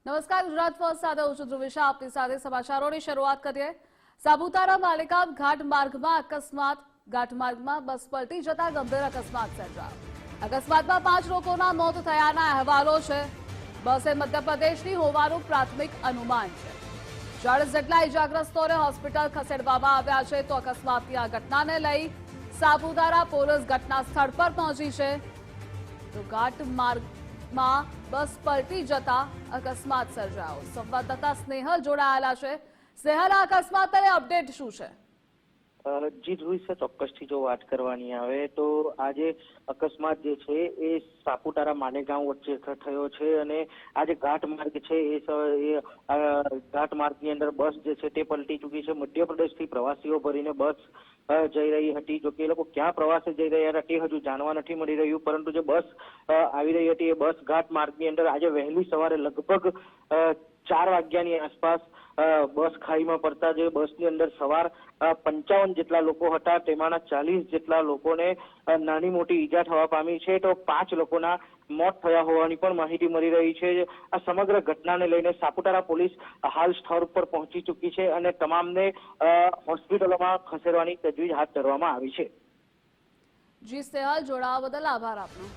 નમસ્કાર, ગુજરાત ફર્સ્ટ સાથે હું છું ધ્રુવિશા. આપની સાથે સમાચારોની શરૂઆત કરીએ. સાપુતારા માલેગામ ઘાટ માર્ગમાં અકસ્માત. ઘાટ માર્ગમાં બસ પલટી જતા ગંભીર અકસ્માત સર્જાયો. અકસ્માતમાં 5 લોકોના મોત થયાના અહેવાલો છે. બસ મધ્યપ્રદેશની હોવાનું પ્રાથમિક અનુમાન છે. 40 જેટલા ઇજાગ્રસ્તોને હોસ્પિટલ ખસેડવામાં આવ્યા છે. તો અકસ્માતની આ ઘટનાને લઈ સાપુતારા પોલીસ ઘટના સ્થળ પર પહોંચી છે. તો ઘાટ માર્ગમાં બસ પલટી જતા અકસ્માત સર્જાયો. સંવાદદાતા સ્નેહલ જોડાયેલા છે. સ્નેહલ, આ અકસ્માતને અપડેટ શું છે? જી ધ્રુવી છે, ચોક્કસથી જો વાત કરવાની આવે તો આજે અકસ્માત જે છે એ સાપુતારા માલેગાંવ વચ્ચે થયો છે અને આ જે ઘાટ માર્ગ છે એ ઘાટ માર્ગની અંદર બસ જે છે તે પલટી ચૂકી છે. મધ્યપ્રદેશથી પ્રવાસીઓ ભરીને બસ જઈ રહી હતી. જો કે એ લોકો ક્યાં પ્રવાસે જઈ રહ્યા હતા તે હજુ જાણવા નથી મળી રહ્યું, પરંતુ જે બસ આવી રહી હતી એ બસ ઘાટ માર્ગની અંદર આજે વહેલી સવારે લગભગ 4 વાગ્યાની આસપાસ બસ ખાઈમાં પડતા જે બસની અંદર સવાર 55 જેટલા લોકો હતા, તેમાંના 40 જેટલા લોકોને નાની મોટી ઈજા થવા પામી છે. તો 5 લોકોના મોત થયા હોવાની પણ માહિતી મળી રહી છે. આ સમગ્ર ઘટનાને લઈને સાપુતારા પોલીસ હાલ સ્થળ ઉપર પહોંચી ચૂકી છે અને તમામને હોસ્પિટલોમાં ખસેડવાની તજવીજ હાથ ધરવામાં આવી છે. જી સ્નેહલ, જોડાવા બદલ આભાર આપનો.